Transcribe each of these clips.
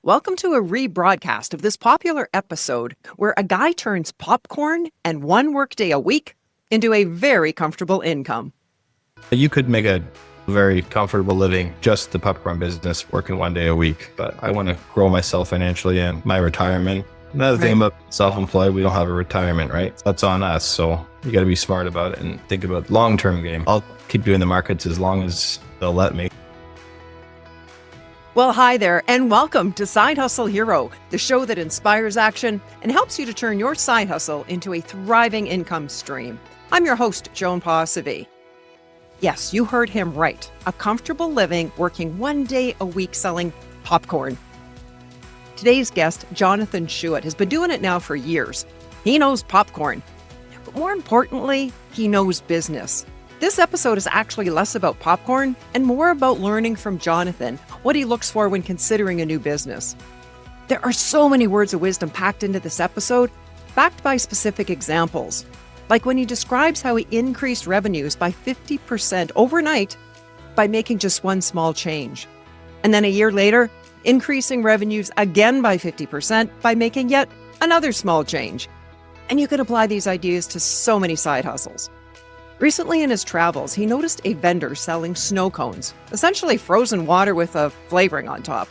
Welcome to a rebroadcast of this popular episode where a guy turns popcorn and one workday a week into a very comfortable income. You could make a very comfortable living just the popcorn business, working one day a week, but I want to grow myself financially and my retirement. Another thing about self-employed, we don't have a retirement, right? That's on us. So you got to be smart about it and think about long-term game. I'll keep doing the markets as long as they'll let me. Well, hi there, and welcome to Side Hustle Hero, the show that inspires action and helps you to turn your side hustle into a thriving income stream. I'm your host, Joan Posivy. Yes, you heard him right. A comfortable living working one day a week selling popcorn. Today's guest, Jonathan Schuit, has been doing it now for years. He knows popcorn, but more importantly, he knows business. This episode is actually less about popcorn and more about learning from Jonathan what he looks for when considering a new business. There are so many words of wisdom packed into this episode, backed by specific examples, like when he describes how he increased revenues by 50% overnight by making just one small change. And then a year later, increasing revenues again by 50% by making yet another small change. And you can apply these ideas to so many side hustles. Recently in his travels, he noticed a vendor selling snow cones, essentially frozen water with a flavoring on top.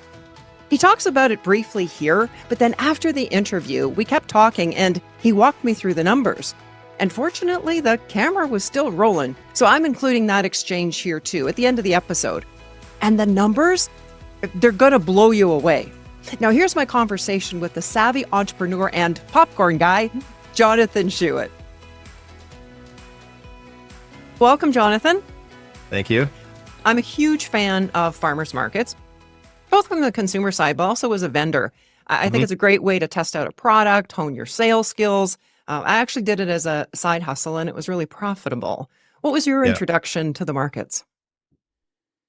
He talks about it briefly here, but then after the interview, we kept talking and he walked me through the numbers. And fortunately, the camera was still rolling, so I'm including that exchange here too at the end of the episode. And the numbers, they're gonna blow you away. Now here's my conversation with the savvy entrepreneur and popcorn guy, Jonathan Schuit. Welcome, Jonathan. Thank you. I'm a huge fan of farmers markets, both from the consumer side, but also as a vendor. I think it's a great way to test out a product, hone your sales skills. I actually did it as a side hustle and it was really profitable. What was your introduction to the markets?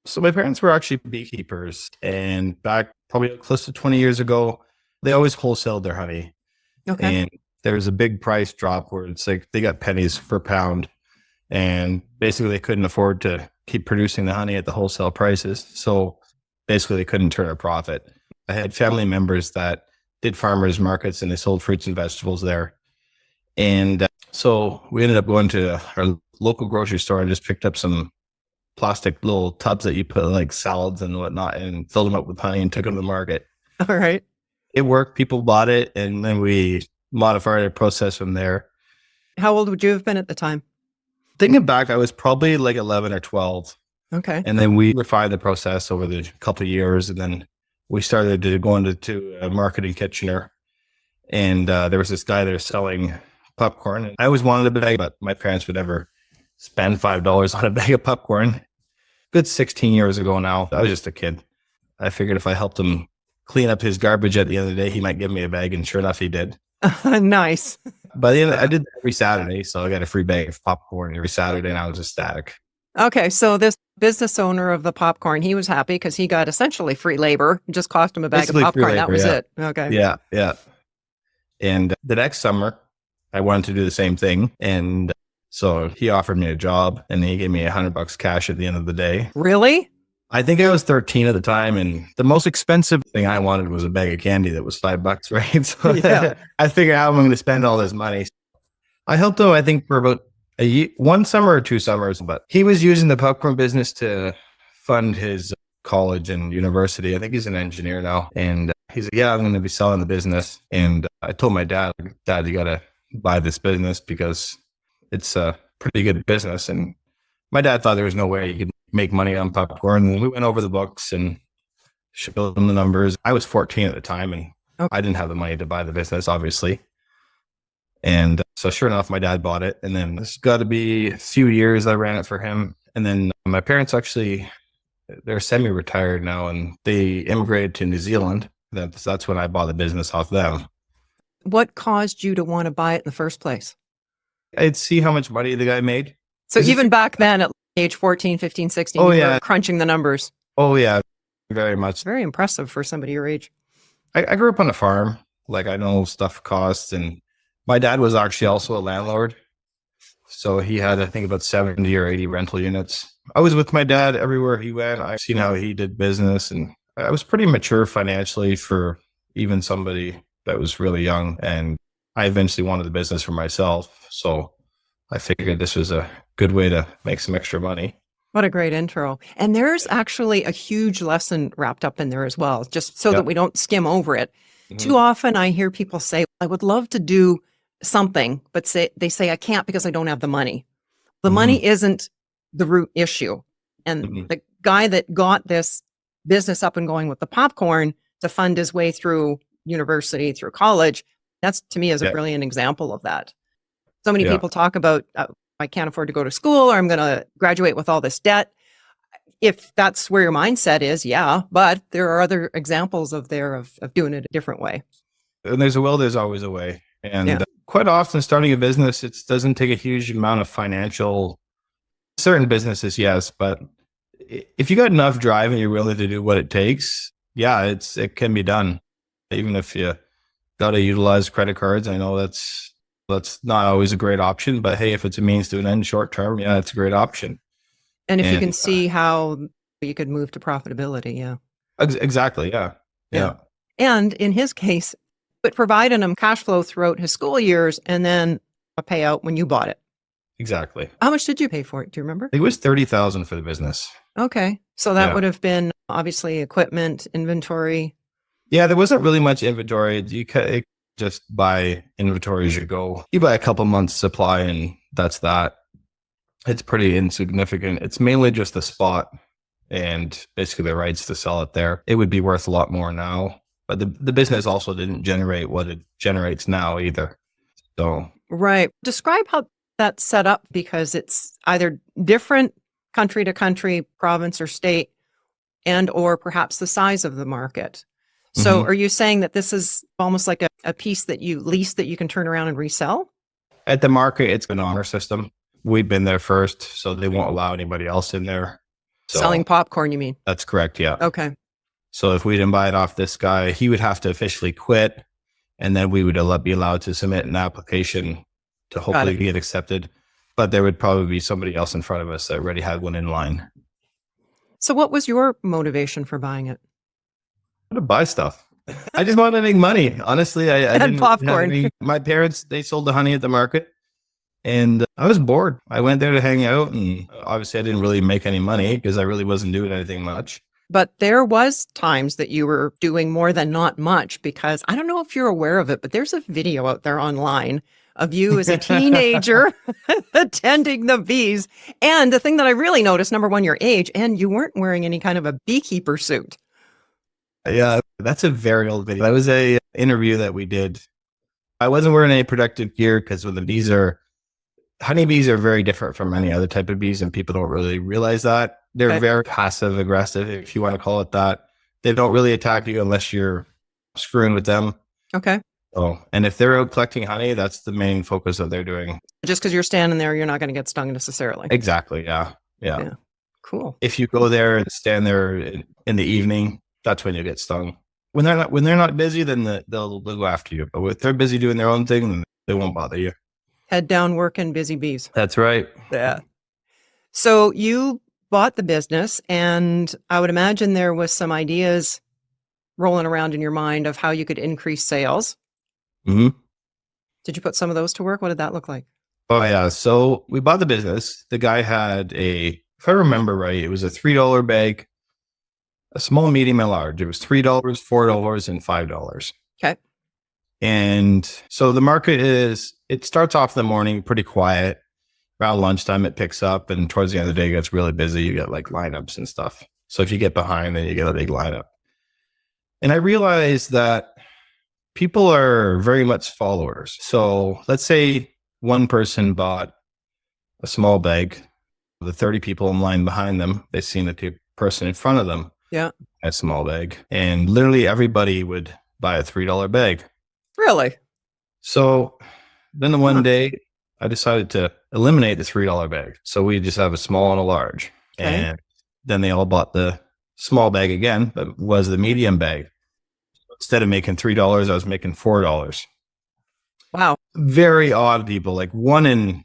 So my parents were actually beekeepers, and back probably close to 20 years ago, they always wholesaled their honey. Okay. And there was a big price drop where it's like they got pennies per pound. And basically they couldn't afford to keep producing the honey at the wholesale prices. So basically they couldn't turn a profit. I had family members that did farmers markets and they sold fruits and vegetables there. And so we ended up going to our local grocery store and just picked up some plastic little tubs that you put like salads and whatnot and filled them up with honey and took them to the market. All right. It worked. People bought it. And then we modified our process from there. How old would you have been at the time? Thinking back, I was probably like 11 or 12. Okay. And then we refined the process over the couple of years. And then we started to go into a marketing Kitchener. And there was this guy there selling popcorn. And I always wanted a bag, but my parents would never spend $5 on a bag of popcorn. Good 16 years ago now. I was just a kid. I figured if I helped him clean up his garbage at the end of the day, he might give me a bag. And sure enough, he did. Nice. But I did that every Saturday. So I got a free bag of popcorn every Saturday and I was ecstatic. Okay. So this business owner of the popcorn, he was happy because he got essentially free labor. It just cost him a bag Basically of popcorn. free labor, That was it. Okay. Yeah. And the next summer, I wanted to do the same thing. And so he offered me a job and he gave me $100 cash at the end of the day. Really? I think I was 13 at the time. And the most expensive thing I wanted was a bag of candy that was $5, right? So Yeah. I figured how am I going to spend all this money? I helped him, I think, for about a year, one summer or 2 summers, but he was using the popcorn business to fund his college and university. I think he's an engineer now. And he's like, yeah, I'm going to be selling the business. And I told my dad, you got to buy this business because it's a pretty good business. And my dad thought there was no way you could make money on popcorn. And we went over the books and showed him the numbers. I was 14 at the time and I didn't have the money to buy the business, obviously. And so sure enough, my dad bought it. And then it's got to be a few years I ran it for him. And then my parents actually, they're semi-retired now and they immigrated to New Zealand. That's when I bought the business off them. What caused you to want to buy it in the first place? I'd see how much money the guy made. So even back then at age 14, 15, 16, you were crunching the numbers. Oh, yeah, very much. Very impressive for somebody your age. I grew up on a farm. Like I know stuff costs. And my dad was actually also a landlord. So he had, I think, about 70 or 80 rental units. I was with my dad everywhere he went. I've seen how he did business and I was pretty mature financially for even somebody that was really young. And I eventually wanted the business for myself. So I figured this was a good way to make some extra money. What a great intro. And there's actually a huge lesson wrapped up in there as well, just so Yeah. that we don't skim over it. Mhm. Too often I hear people say, I would love to do something, but they say, I can't because I don't have the money. The money isn't the root issue. And Mhm. the guy that got this business up and going with the popcorn to fund his way through university, through college, that's to me is a Yeah. brilliant example of that. So many Yeah. people talk about, I can't afford to go to school, or I'm going to graduate with all this debt. If that's where your mindset is, yeah, but there are other examples of doing it a different way. And there's a will, there's always a way. And Yeah. quite often starting a business, it doesn't take a huge amount of financial, certain businesses, yes, but if you got enough drive and you're willing to do what it takes, yeah, it can be done. Even if you got to utilize credit cards, I know that's not always a great option, but hey, if it's a means to an end short term, yeah, it's a great option. And if you can And see how you could move to profitability, yeah. exactly, yeah. And in his case, it provided him cash flow throughout his school years and then a payout when you bought it. Exactly. How much did you pay for it? Do you remember? It was $30,000 for the business. Okay. So that Yeah. would have been obviously equipment, inventory. Yeah, there wasn't really much inventory. You could just buy inventory as you go. You buy a couple months supply and that's that. It's pretty insignificant. It's mainly just the spot and basically the rights to sell it there. It would be worth a lot more now, but the business also didn't generate what it generates now either. So Right. Describe how that's set up, because it's either different country to country, province or state, and or perhaps the size of the market. So Mhm. are you saying that this is almost like a piece that you lease that you can turn around and resell? At the market, it's an honor system. We've been there first, so they won't allow anybody else in there. So Selling popcorn, you mean? that's correct, yeah. Okay. So if we didn't buy it off this guy, he would have to officially quit, and then we would be allowed to submit an application to hopefully get accepted. But there would probably be somebody else in front of us that already had one in line. So what was your motivation for buying it? To buy stuff. I just wanted to make money. Honestly, I And didn't have popcorn. my parents, they sold the honey at the market and I was bored. I went there to hang out and obviously I didn't really make any money because I really wasn't doing anything much. But there was times that you were doing more than not much, because I don't know if you're aware of it, but there's a video out there online of you as a teenager attending the bees. And the thing that I really noticed, number one, your age, and you weren't wearing any kind of a beekeeper suit. Yeah, that's a very old video. That was a interview that we did. I wasn't wearing any protective gear because when honeybees are very different from any other type of bees and people don't really realize that. They're Okay. very passive aggressive, if you want to call it that. They don't really attack you unless you're screwing with them. Okay. Oh, and if they're out collecting honey, that's the main focus that they're doing. Just because you're standing there, you're not going to get stung necessarily. Exactly. Yeah. Cool. If you go there and stand there in the evening, that's when you get stung. When they're not busy, then they'll go after you. But if they're busy doing their own thing, then they won't bother you. Head down working, busy bees. That's right. Yeah. So you bought the business, and I would imagine there was some ideas rolling around in your mind of how you could increase sales. Hmm. Did you put some of those to work? What did that look like? Oh yeah. So we bought the business. The guy had if I remember right, it was a $3 bag, a small, medium, and large. It was $3, $4, and $5. Okay. And so the market it starts off in the morning pretty quiet. Around lunchtime, it picks up, and towards the end of the day, it gets really busy. You get like lineups and stuff. So if you get behind, then you get a big lineup. And I realized that people are very much followers. So let's say one person bought a small bag. The 30 people in line behind them, they seen the person in front of them. Yeah. A small bag. And literally everybody would buy a $3 bag. Really? So then the one day I decided to eliminate the $3 bag. So we just have a small and a large. Okay. And then they all bought the small bag again, but it was the medium bag. Instead of making $3, I was making $4. Wow. Very odd people, like one in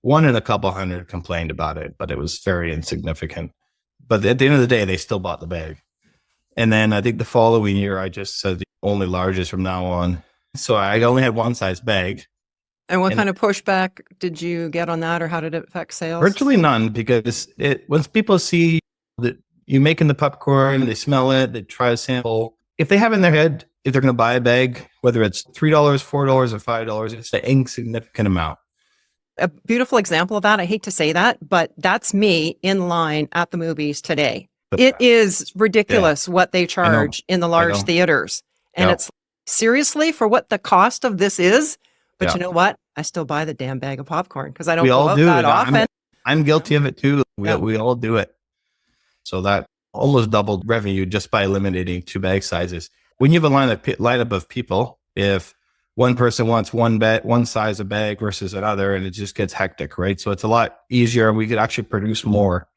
a couple hundred complained about it, but it was very insignificant. But at the end of the day, they still bought the bag. And then I think the following year, I just said the only largest from now on. So I only had one size bag. And what kind of pushback did you get on that, or how did it affect sales? Virtually none, because once people see that you making the popcorn, they smell it, they try a sample. If they have in their head, if they're going to buy a bag, whether it's $3, $4, or $5, it's an insignificant amount. A beautiful example of that. I hate to say that, but that's me in line at the movies today. It is ridiculous what they charge in the large theaters. And it's seriously for what the cost of this is. But you know what? I still buy the damn bag of popcorn because I don't go out that often. I'm guilty of it too. We all do it. So that almost doubled revenue just by eliminating 2 bag sizes. When you have a lineup of people, if one person wants one size of bag versus another, and it just gets hectic, right? So it's a lot easier. We could actually produce more.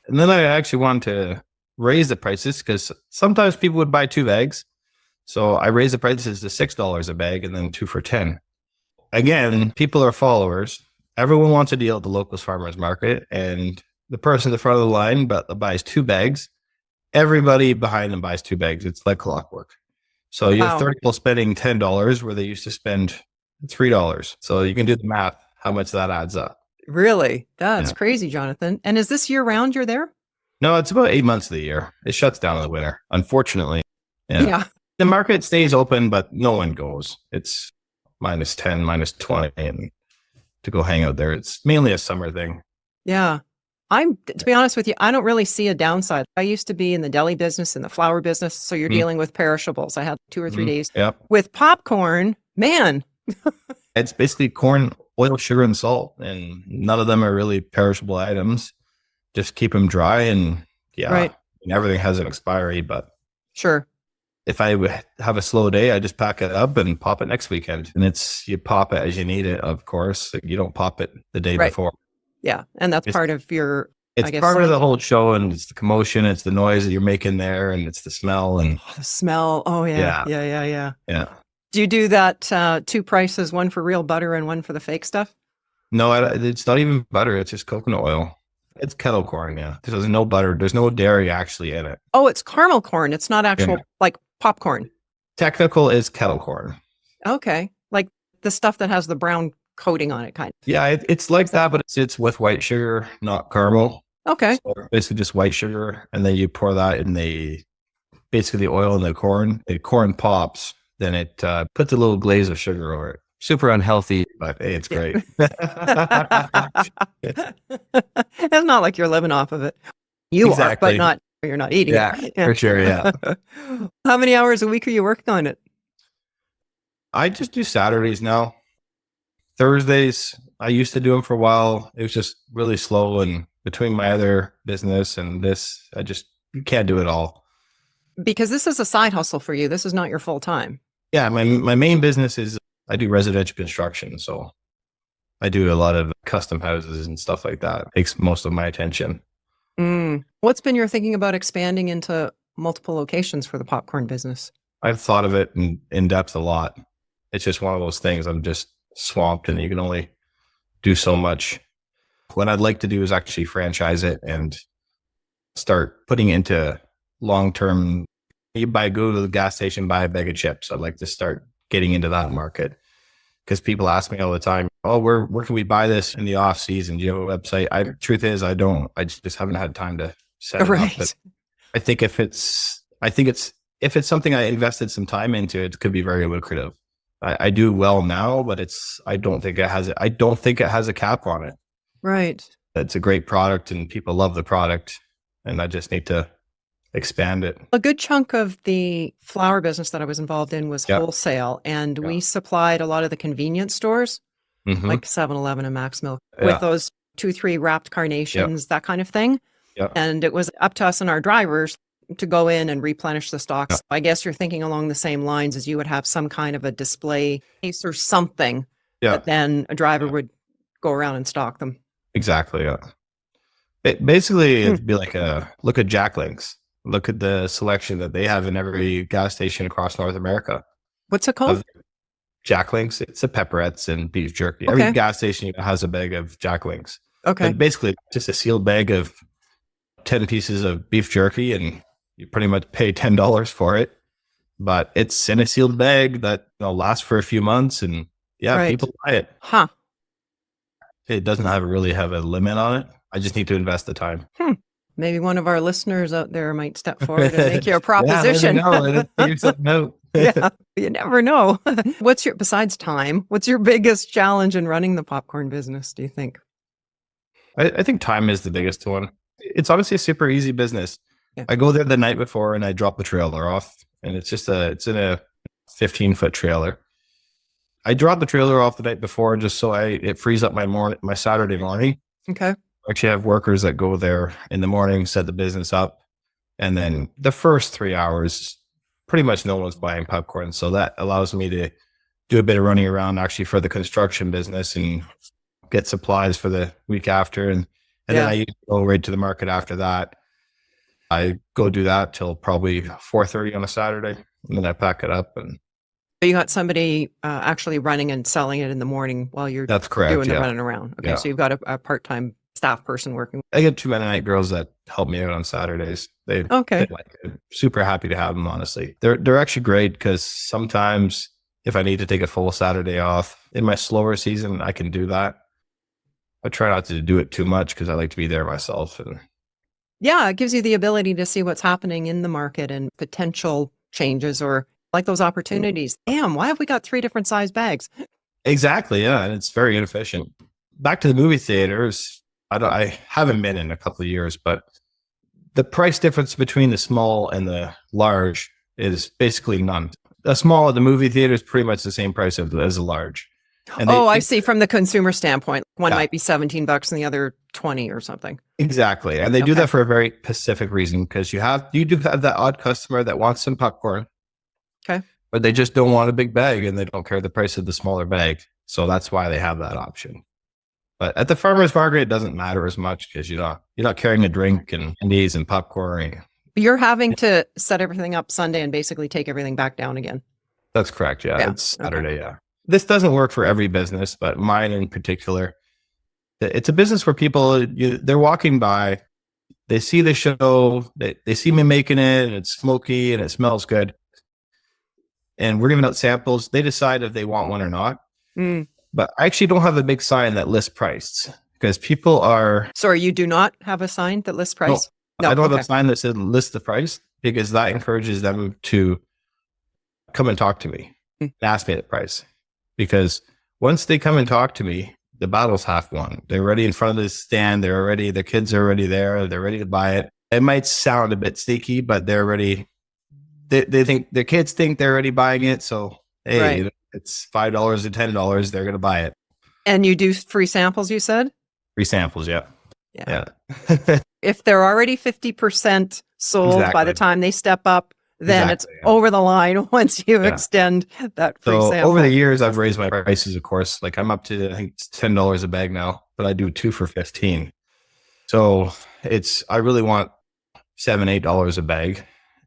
And then I actually wanted to raise the prices because sometimes people would buy 2 bags. So I raised the prices to $6 a bag and then 2 for $10. Again, people are followers. Everyone wants a deal at the locals farmers market, and the person in the front of the line buys 2 bags. Everybody behind them buys 2 bags. It's like clockwork. So you have 30 people spending $10 where they used to spend $3. So you can do the math, how much that adds up. Really? That's crazy, Jonathan. And is this year round you're there? No, it's about 8 months of the year. It shuts down in the winter, unfortunately. Yeah. The market stays open, but no one goes. It's -10, -20, and to go hang out there. It's mainly a summer thing. Yeah. To be honest with you, I don't really see a downside. I used to be in the deli business and the flour business. So you're dealing with perishables. I had 2 or 3 days. With popcorn, man. It's basically corn, oil, sugar, and salt. And none of them are really perishable items. Just keep them dry. And everything has an expiry. But sure. If I would have a slow day, I just pack it up and pop it next weekend. And you pop it as you need it, of course. You don't pop it the day before. Yeah. And that's part of your, it's part of the whole show, and it's the commotion, it's the noise that you're making there, and it's the smell. And the smell. Oh, yeah. Yeah. Do you do that 2 prices, one for real butter and one for the fake stuff? No, it's not even butter. It's just coconut oil. It's kettle corn, There's no butter. There's no dairy actually in it. Oh, it's caramel corn. It's not actual like popcorn. Technical is kettle corn. Okay. Like the stuff that has the brown coating on it, kind of. Yeah, it's like that, but it's with white sugar, not caramel. Okay. So basically just white sugar, and then you pour that in basically the oil in the corn. The corn pops, then it puts a little glaze of sugar over it. Super unhealthy, but hey, it's great. It's not like you're living off of it. You are, but you're not eating it. For sure, yeah. How many hours a week are you working on it? I just do Saturdays now. Thursdays, I used to do them for a while. It was just really slow, and between my other business and this, you can't do it all. Because this is a side hustle for you. This is not your full time. Yeah, my main business is I do residential construction, so I do a lot of custom houses and stuff like that. It takes most of my attention. What's been your thinking about expanding into multiple locations for the popcorn business? I've thought of it in depth a lot. It's just one of those things. I'm just swamped, and you can only do so much. What I'd like to do is actually franchise it and start putting into long-term. Go to the gas station, buy a bag of chips. I'd like to start getting into that market, because people ask me all the time, "Oh, where can we buy this in the off season? Do you have a website?" Truth is, I don't. I just haven't had time to set it up. But I think if it's something I invested some time into, it could be very lucrative. I do well now, but I don't think it has a cap on it. Right. It's a great product, and people love the product, and I just need to expand it. A good chunk of the flour business that I was involved in was wholesale, and we supplied a lot of the convenience stores, like 7-Eleven and Max Milk, with those 2-3 wrapped carnations, that kind of thing. And it was up to us and our drivers to go in and replenish the stocks. I guess you're thinking along the same lines, as you would have some kind of a display case or something, but then a driver would go around and stock them. Exactly. It'd be like look at Jack Links. Look at the selection that they have in every gas station across North America. What's it called? Jack Links. It's the pepperettes and beef jerky. Every gas station has a bag of Jack Links. Okay. But basically, just a sealed bag of 10 pieces of beef jerky, and You pretty much pay $10 for it, but it's in a sealed bag that lasts for a few months, and Right. people buy it. Huh. It doesn't really have a limit on it. I just need to invest the time. Maybe one of our listeners out there might step forward and make you a proposition. Figure something out. Yeah, you never know. Besides time, what's your biggest challenge in running the popcorn business, do you think? I think time is the biggest one. It's obviously a super easy business. Yeah. I go there the night before and I drop the trailer off, and it's in a 15-foot trailer. I drop the trailer off the night before just so it frees up my Saturday morning. Okay. I actually have workers that go there in the morning, set the business up, and then the first 3 hours, pretty much no one's buying popcorn. So that allows me to do a bit of running around actually for the construction business and get supplies for the week after. And then I go right to the market after that. I go do that till probably 4:30 on a Saturday, and then I pack it up. And you got somebody actually running and selling it in the morning while you're that's correct, doing the running around. Okay, so you've got a part-time staff person working. I get 2 Mennonite girls that help me out on Saturdays. They like it. Super happy to have them, honestly. They're actually great because sometimes if I need to take a full Saturday off in my slower season, I can do that. I try not to do it too much because I like to be there myself. And it gives you the ability to see what's happening in the market and potential changes or like those opportunities. Damn, why have we got 3 different size bags? Exactly, yeah, and it's very inefficient. Back to the movie theaters, I haven't been in a couple of years, but the price difference between the small and the large is basically none. The small at the movie theater is pretty much the same price as a large. And I see. From the consumer standpoint, one might be $17 and the other 20 or something. Exactly, and they do that for a very specific reason because you do have that odd customer that wants some popcorn. Okay. But they just don't want a big bag and they don't care the price of the smaller bag. So that's why they have that option. But at the farmer's market, it doesn't matter as much because you're not carrying a drink and candies and popcorn. You're having to set everything up Sunday and basically take everything back down again. That's correct. Yeah. It's Saturday. Okay. Yeah. This doesn't work for every business, but mine in particular, it's a business where people, they're walking by, they see the show, they see me making it and it's smoky and it smells good. And we're giving out samples. They decide if they want one or not. But I actually don't have a big sign that lists price because people are... Sorry, you do not have a sign that lists price? No, I don't have a sign that says list the price because that encourages them to come and talk to me and ask me the price. Because once they come and talk to me, the battle's half won. They're already in front of the stand. Their kids are already there. They're ready to buy it. It might sound a bit sneaky, but they're already... They think their kids think they're already buying it. So, hey, it's $5 or $10. They're going to buy it. And you do free samples, you said? Free samples. Yeah. If they're already 50% sold by the time they step up, then it's over the line once you extend that free sample. Over the years, I've raised my prices, of course. Like I'm up to, I think it's $10 a bag now, but I do 2 for $15. So I really want $7, $8 a bag.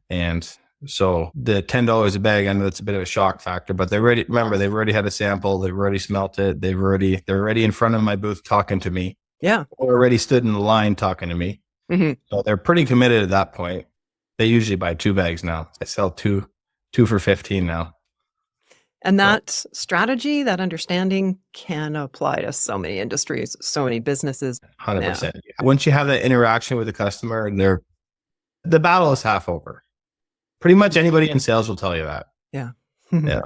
And so the $10 a bag, I know that's a bit of a shock factor, but they've already had a sample. They've already smelt it. They're already in front of my booth talking to me. Yeah. Or already stood in the line talking to me. Mm-hmm. So they're pretty committed at that point. They usually buy 2 bags now. I sell two for $15 now. And that strategy, that understanding can apply to so many industries, so many businesses. 100%. Yeah. Once you have that interaction with the customer and the battle is half over. Pretty much anybody in sales will tell you that. Yeah. Yeah.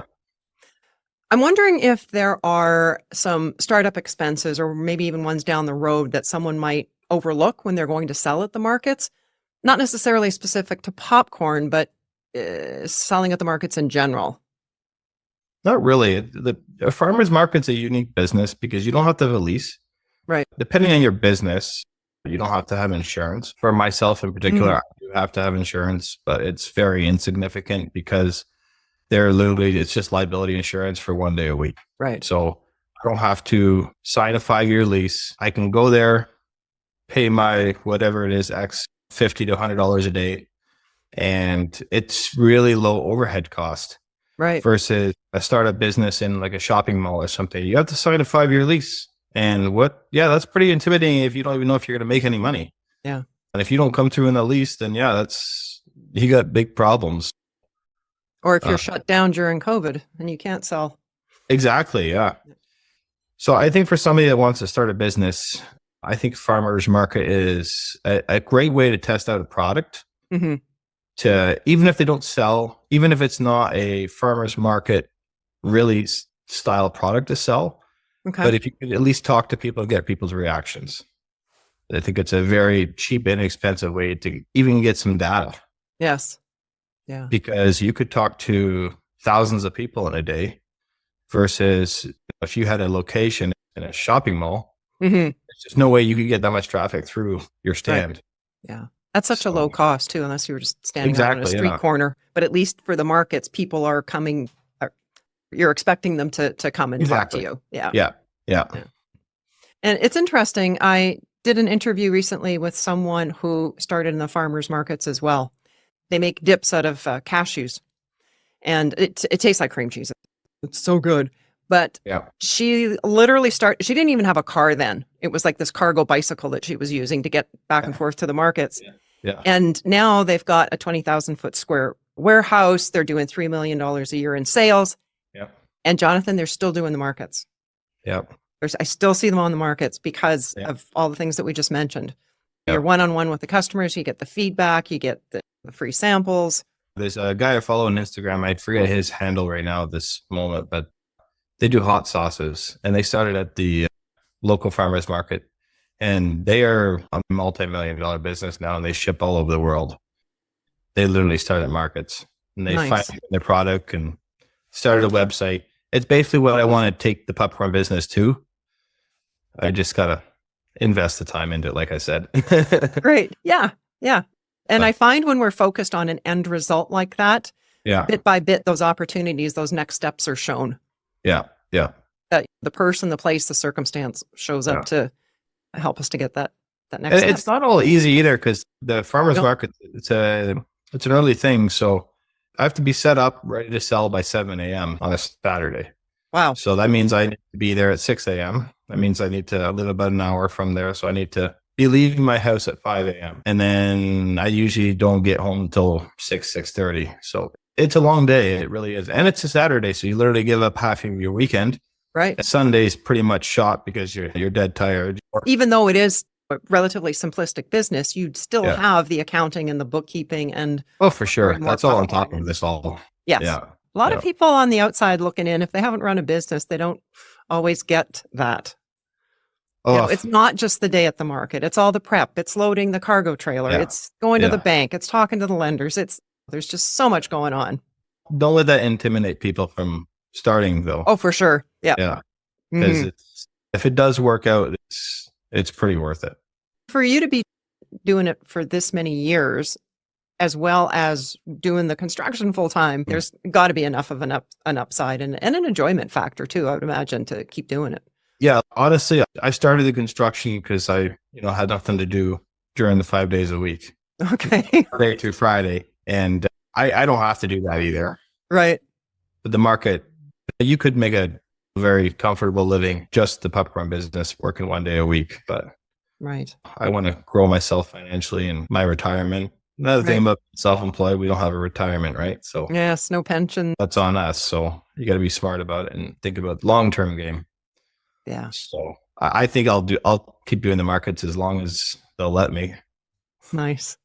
I'm wondering if there are some startup expenses or maybe even ones down the road that someone might overlook when they're going to sell at the markets. Not necessarily specific to popcorn, but selling at the markets in general. Not really. The farmer's market's a unique business because you don't have to have a lease. Right. Depending on your business, you don't have to have insurance. For myself in particular, I do have to have insurance, but it's very insignificant because it's just liability insurance for 1 day a week. Right. So I don't have to sign a 5-year lease. I can go there, pay my whatever it is, $50 to $100 a day. And it's really low overhead cost. Right. Versus a startup business in like a shopping mall or something. You have to sign a 5-year lease. And that's pretty intimidating if you don't even know if you're going to make any money. Yeah. And if you don't come through in the lease, then you got big problems. Or if you're shut down during COVID and you can't sell. Exactly. Yeah. So I think for somebody that wants to start a business, I think farmers market is a great way to test out a product. Mm-hmm. To even if they don't sell, even if it's not a farmers market really style product to sell, Okay. but if you could at least talk to people and get people's reactions, I think it's a very cheap, inexpensive way to even get some data. Yes. Yeah. Because you could talk to thousands of people in a day versus if you had a location in a shopping mall, Mm-hmm. there's just no way you could get that much traffic through your stand. Right. Yeah. That's such a low cost too, unless you were just standing out on a street yeah. corner. But at least for the markets, people are coming, you're expecting them to come and talk to you. Yeah. Yeah. Yeah. And it's interesting. I did an interview recently with someone who started in the farmers markets as well. They make dips out of cashews, and it tastes like cream cheese. It's so good. But she literally she didn't even have a car then. It was like this cargo bicycle that she was using to get back and forth to the markets. Yeah. And now they've got a 20,000 foot square warehouse. They're doing $3 million a year in sales. Yeah. And Jonathan, they're still doing the markets. Yeah. I still see them on the markets because of all the things that we just mentioned. You're one-on-one with the customers. You get the feedback. You get the free samples. There's a guy I follow on Instagram. I forget his handle right now at this moment, but they do hot sauces, and they started at the local farmers market, and they are a multi-million-dollar business now, and they ship all over the world. They literally started at markets, and they find their product and started a website. It's basically what I want to take the popcorn business to. I just gotta invest the time into it, like I said. Great. Yeah. Yeah. And I find when we're focused on an end result like that, bit by bit, those opportunities, those next steps are shown. Yeah. Yeah. That the person, the place, the circumstance shows up to help us to get that next step. It's not all easy either, because the farmers market, it's an early thing. So I have to be set up ready to sell by 7 a.m. on a Saturday. Wow. So that means I need to be there at 6 a.m. That means I need to live about an hour from there. So I need to be leaving my house at 5 a.m. And then I usually don't get home until 6:30. So it's a long day. It really is. And it's a Saturday. So you literally give up half of your weekend. Right. And Sunday's pretty much shot because you're dead tired. Even though it is a relatively simplistic business, you'd still have the accounting and the bookkeeping and... Oh, for sure. That's all on top of this all. Yes. Yeah. A lot of people on the outside looking in, if they haven't run a business, they don't always get that. Oh. You know, it's not just the day at the market. It's all the prep. It's loading the cargo trailer. Yeah. It's going to the bank. It's talking to the lenders. There's just so much going on. Don't let that intimidate people from starting, though. Oh, for sure. Yeah. Yeah. Because if it does work out, it's pretty worth it. For you to be doing it for this many years, as well as doing the construction full time, there's got to be enough of an upside and an enjoyment factor too, I would imagine, to keep doing it. Yeah, honestly, I started the construction because I, had nothing to do during the 5 days a week. Okay. Monday through Friday. And I don't have to do that either. Right. But the market, you could make a very comfortable living, just the popcorn business, working 1 day a week. But I want to grow myself financially in my retirement. Another thing about self-employed, we don't have a retirement, right? So yes, no pension. That's on us. So you got to be smart about it and think about the long-term game. Yeah. So I think I'll keep doing the markets as long as they'll let me. Nice.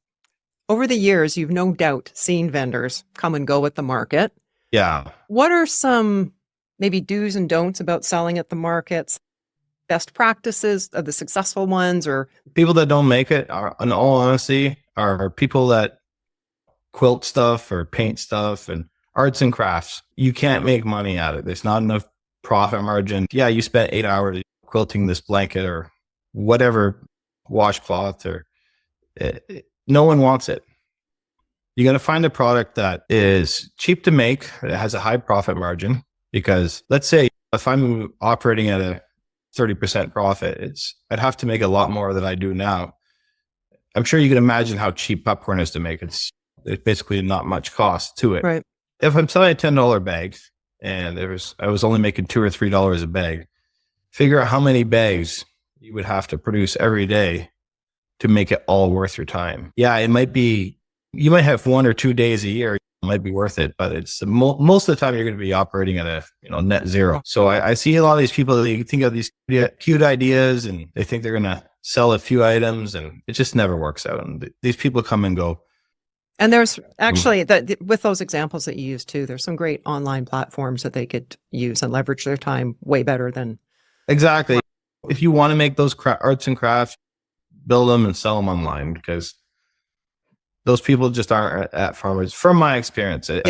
Over the years, you've no doubt seen vendors come and go at the market. Yeah. What are some maybe do's and don'ts about selling at the markets? Best practices of the successful ones, or people that don't make it are, in all honesty, are people that quilt stuff or paint stuff and arts and crafts. You can't make money at it. There's not enough profit margin. Yeah, you spent 8 hours quilting this blanket or whatever, washcloth, or no one wants it. You got to find a product that is cheap to make, that has a high profit margin, because let's say if I'm operating at a 30% profit, I'd have to make a lot more than I do now. I'm sure you can imagine how cheap popcorn is to make. There's basically not much cost to it. Right. If I'm selling a $10 bag and I was only making $2 or $3 a bag, figure out how many bags you would have to produce every day to make it all worth your time. Yeah, it might be You might have 1 or 2 days a year. It might be worth it, but it's most of the time you're going to be operating at a net zero. So I see a lot of these people that you think of these cute ideas and they think they're going to sell a few items and it just never works out. And these people come and go. And there's actually, with those examples that you use too, there's some great online platforms that they could use and leverage their time way better than. Exactly. If you want to make those arts and crafts, build them and sell them online, because those people just aren't at farmers. From my experience, I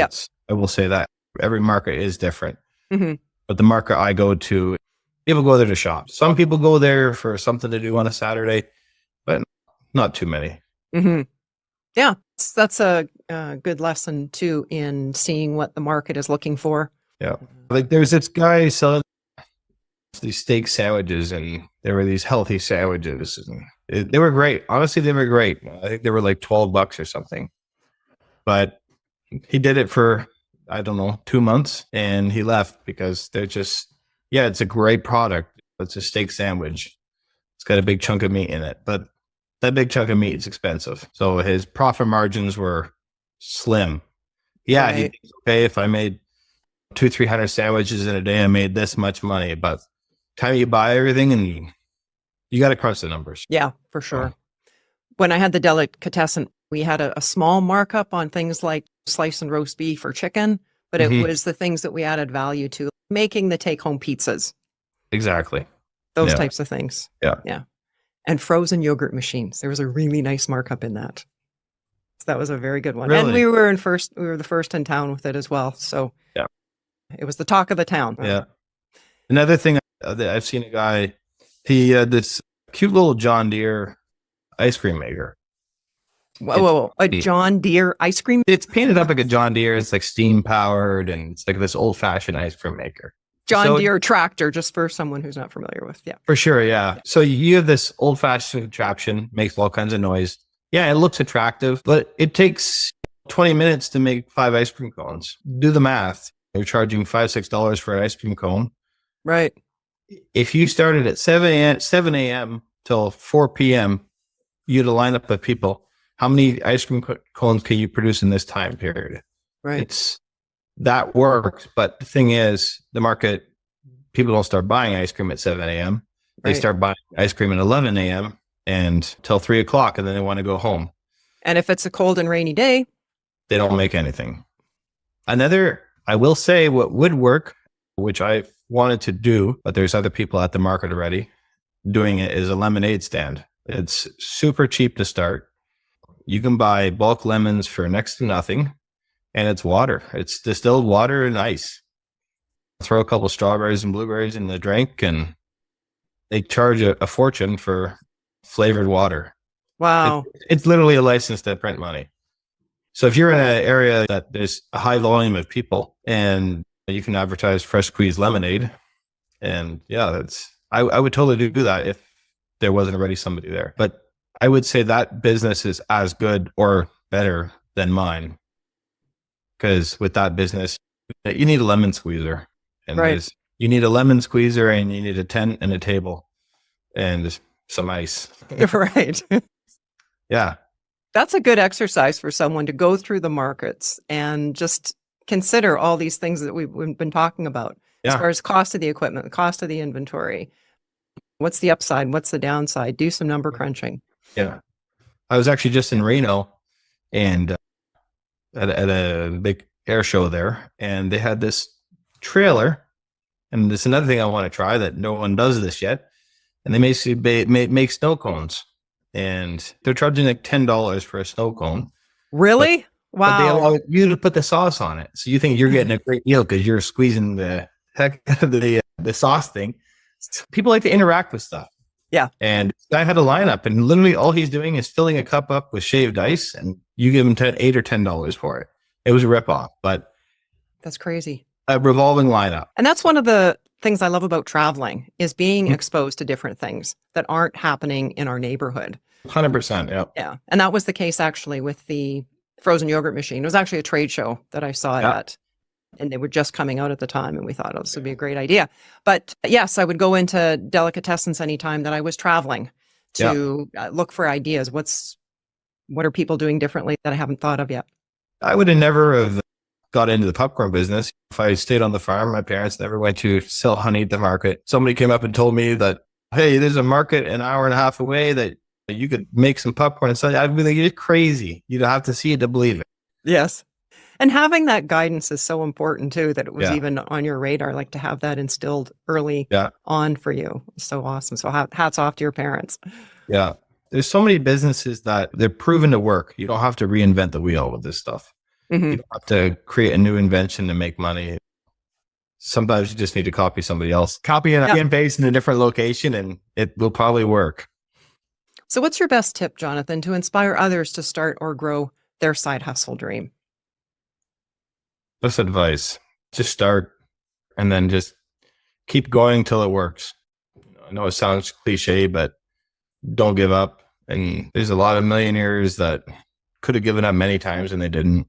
will say that every market is different. Mm-hmm. But the market I go to, people go there to shop. Some people go there for something to do on a Saturday, but not too many. Mm-hmm. Yeah, that's a good lesson too in seeing what the market is looking for. Yeah. Like there's this guy selling these steak sandwiches, and there were these healthy sandwiches. And they were great. Honestly, they were great. I think they were like $12 or something. But he did it for, I don't know, 2 months, and he left because they're just, it's a great product. It's a steak sandwich. It's got a big chunk of meat in it, but that big chunk of meat is expensive. So his profit margins were slim. Yeah, right. He thinks, okay, if I made 200-300 sandwiches in a day, I made this much money. But time you buy everything, and you got to crunch the numbers. Yeah, for sure. When I had the delicatessen, we had a small markup on things like slice and roast beef or chicken, but it was the things that we added value to, making the take-home pizzas. Exactly. Those types of things. Yeah. Yeah. And frozen yogurt machines. There was a really nice markup in that. So that was a very good one. Really? And we were the first in town with it as well. So it was the talk of the town. Yeah. Another thing that I've seen a guy, he had this cute little John Deere ice cream maker. Whoa. A John Deere ice cream? It's painted up like a John Deere. It's like steam powered, and it's like this old fashioned ice cream maker. John Deere tractor, just for someone who's not familiar with. Yeah. For sure. Yeah. So you have this old fashioned contraption, makes all kinds of noise. Yeah. It looks attractive, but it takes 20 minutes to make 5 ice cream cones. Do the math. You're charging $5-6 for an ice cream cone. Right. If you started at 7 a.m. till 4 p.m., you'd line up with people. How many ice cream cones can you produce in this time period? Right. That works. But the thing is, the market, people don't start buying ice cream at 7 a.m. They start buying ice cream at 11 a.m. and till 3 o'clock, and then they want to go home. And if it's a cold and rainy day, they don't make anything. I will say what would work, which I wanted to do, but there's other people at the market already doing it, is a lemonade stand. It's super cheap to start. You can buy bulk lemons for next to nothing, and it's water. It's distilled water and ice. Throw a couple strawberries and blueberries in the drink, and they charge a fortune for flavored water. Wow. It's literally a license to print money. So if you're in an area that there's a high volume of people, and you can advertise fresh squeezed lemonade, and I would totally do that if there wasn't already somebody there. But I would say that business is as good or better than mine, because with that business, you need a lemon squeezer, and you need a lemon squeezer, and you need a tent and a table and some ice. Right. Yeah. That's a good exercise for someone to go through the markets and just consider all these things that we've been talking about, as far as cost of the equipment, the cost of the inventory. What's the upside? What's the downside? Do some number crunching. Yeah. I was actually just in Reno, and at a big air show there, and they had this trailer, and this is another thing I want to try that no one does this yet. And they make snow cones, and they're charging like $10 for a snow cone. Really? Wow. But they allow you to put the sauce on it. So you think you're getting a great deal because you're squeezing the heck out of the sauce thing. People like to interact with stuff. Yeah. And the guy had a lineup, and literally all he's doing is filling a cup up with shaved ice, and you give him $8 or $10 for it. It was a ripoff, but that's crazy. A revolving lineup. And that's one of the things I love about traveling, is being exposed to different things that aren't happening in our neighborhood. 100%. Yeah. Yeah. And that was the case actually with the frozen yogurt machine. It was actually a trade show that I saw it at, and they were just coming out at the time, and we thought, this would be a great idea. But yes, I would go into delicatessens anytime that I was traveling to look for ideas. What's What are people doing differently that I haven't thought of yet? I would have never have got into the popcorn business if I stayed on the farm. My parents never went to sell honey at the market. Somebody came up and told me that, hey, there's a market an hour and a half away that you could make some popcorn and sell. I'd be like, you're crazy. You'd have to see it to believe it. Yes. And having that guidance is so important too, that it was Yeah. even on your radar, like to have that instilled early Yeah. on for you. So awesome. So hats off to your parents. Yeah. There's so many businesses that they're proven to work. You don't have to reinvent the wheel with this stuff. Mhm. You don't have to create a new invention to make money. Sometimes you just need to copy somebody else. Copy and paste in a different location and it will probably work. So what's your best tip, Jonathan, to inspire others to start or grow their side hustle dream? Best advice, just start and then just keep going till it works. I know it sounds cliche, but don't give up. And there's a lot of millionaires that could have given up many times and they didn't.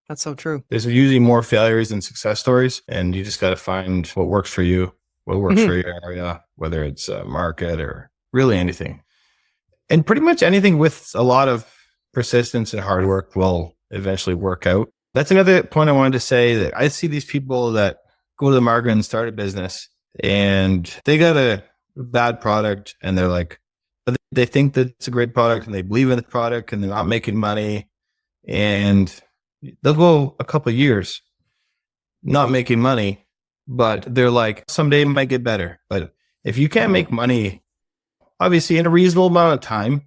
That's so true. There's usually more failures than success stories, and you just got to find what works for you, what works for your area, whether it's a market or really anything. And pretty much anything with a lot of persistence and hard work will eventually work out. That's another point I wanted to say, that I see these people that go to the market and start a business and they got a bad product and they're like, but they think that it's a great product and they believe in the product and they're not making money, and they'll go a couple of years not making money, but they're like, someday it might get better. But if you can't make money, obviously in a reasonable amount of time,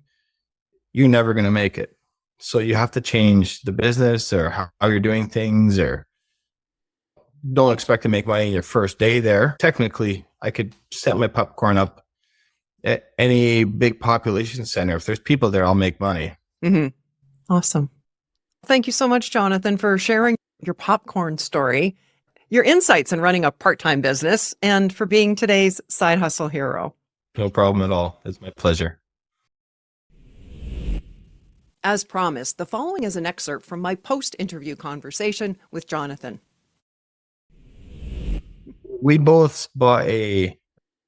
you're never going to make it. So you have to change the business or how you're doing things, or don't expect to make money your first day there. Technically, I could set my popcorn up at any big population center. If there's people there, I'll make money. Mm-hmm. Awesome. Thank you so much, Jonathan, for sharing your popcorn story, your insights in running a part-time business, and for being today's side hustle hero. No problem at all. It's my pleasure. As promised, the following is an excerpt from my post-interview conversation with Jonathan. We both bought a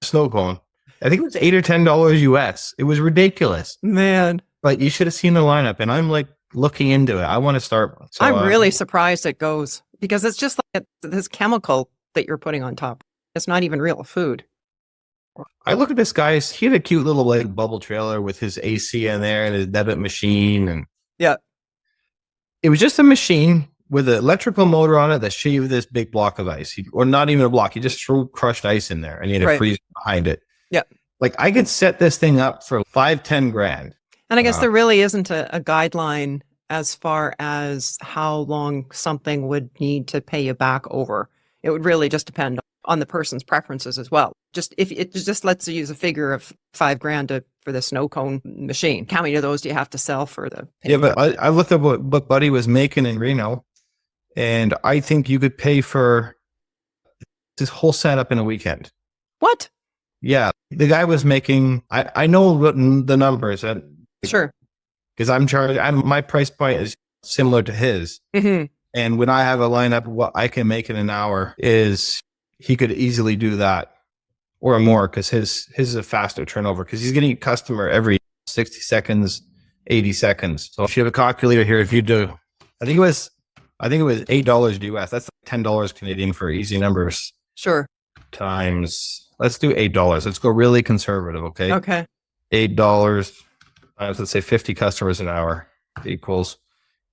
snow cone. I think it was $8 or $10 US. It was ridiculous. Man, but you should have seen the lineup. And I'm like looking into it. I want to start. So, I'm really surprised it goes, because it's just like this chemical that you're putting on top. It's not even real food. I look at this guy. He had a cute little like bubble trailer with his AC in there and his debit machine. And yeah, it was just a machine with an electrical motor on it that shaved this big block of ice, or not even a block. He just threw crushed ice in there and he had a freezer behind it. Yeah. Like I could set this thing up for $5-10 grand. And I guess there really isn't a guideline as far as how long something would need to pay you back over. It would really just depend on the person's preferences as well. Just if it just lets you use a figure of $5 grand for the snow cone machine. How many of those do you have to sell for the pay? Yeah, but I looked at what Buddy was making in Reno, and I think you could pay for this whole setup in a weekend. What? Yeah, the guy was making. I know the numbers. Sure. Because I'm charging. My price point is similar to his, and when I have a lineup, what I can make in an hour is he could easily do that or more, because his is a faster turnover, because he's getting a customer every 60 seconds, 80 seconds. So if you have a calculator here, if you do, I think it was $8 US. That's $10 Canadian for easy numbers. Sure. Times, let's do $8. Let's go really conservative. Okay. Okay. $8 times, let's say 50 customers an hour equals,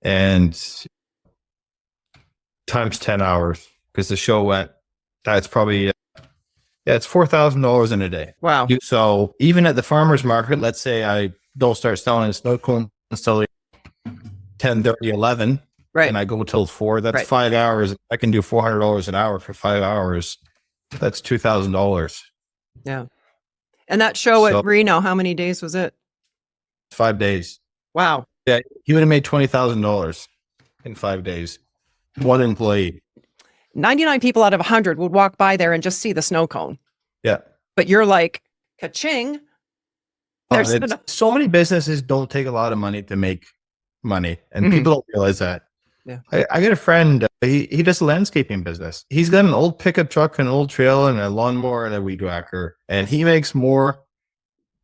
and times 10 hours, because the show went, that's probably, it's $4,000 in a day. Wow. So even at the farmer's market, let's say I don't start selling snow cones until 10:30, 11, right, and I go till 4, that's 5 hours. I can do $400 an hour for 5 hours. That's $2,000. Yeah. And that show at Reno, how many days was it? 5 days. Wow. Yeah, he would have made $20,000 in 5 days. One employee. 99 people out of 100 would walk by there and just see the snow cone. Yeah. But you're like, ka-ching. So many businesses don't take a lot of money to make money, and people don't realize that. Yeah. I got a friend, he does a landscaping business. He's got an old pickup truck, an old trailer, and a lawnmower and a weed whacker, and he makes more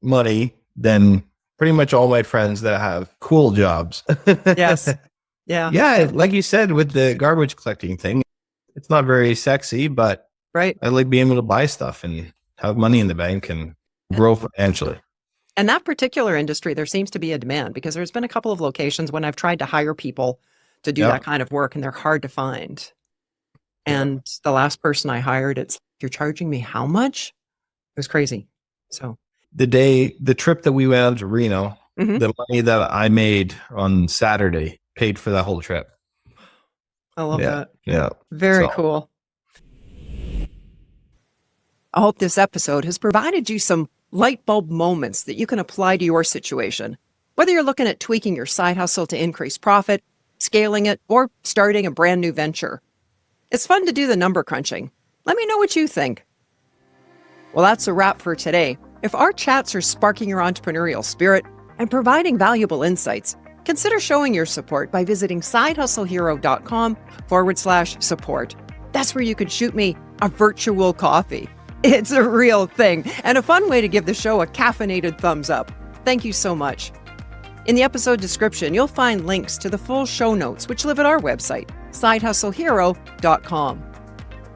money than pretty much all my friends that have cool jobs. Yes. Yeah. Yeah, like you said, with the garbage collecting thing, it's not very sexy, but Right. I like being able to buy stuff and have money in the bank and grow financially. And that particular industry, there seems to be a demand because there's been a couple of locations when I've tried to hire people to do Yeah. that kind of work and they're hard to find. Yeah. And the last person I hired, you're charging me how much? It was crazy. So The trip that we went out to Reno, mhm. the money that I made on Saturday paid for that whole trip. I love Yeah. that. Yeah. Very So- cool. I hope this episode has provided you some light bulb moments that you can apply to your situation. Whether you're looking at tweaking your side hustle to increase profit, scaling it, or starting a brand new venture. It's fun to do the number crunching. Let me know what you think. Well, that's a wrap for today. If our chats are sparking your entrepreneurial spirit and providing valuable insights, consider showing your support by visiting sidehustlehero.com/support. That's where you can shoot me a virtual coffee. It's a real thing and a fun way to give the show a caffeinated thumbs up. Thank you so much. In the episode description, you'll find links to the full show notes, which live at our website, sidehustlehero.com.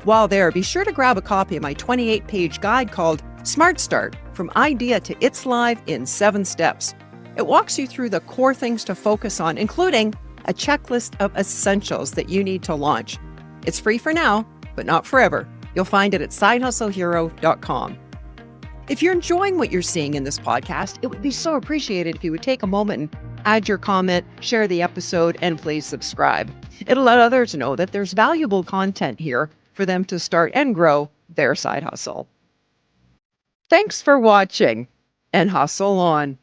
While there, be sure to grab a copy of my 28-page guide called Smart Start, From Idea to It's Live in 7 Steps. It walks you through the core things to focus on, including a checklist of essentials that you need to launch. It's free for now, but not forever. You'll find it at sidehustlehero.com. If you're enjoying what you're seeing in this podcast, it would be so appreciated if you would take a moment and add your comment, share the episode, and please subscribe. It'll let others know that there's valuable content here for them to start and grow their side hustle. Thanks for watching, and hustle on.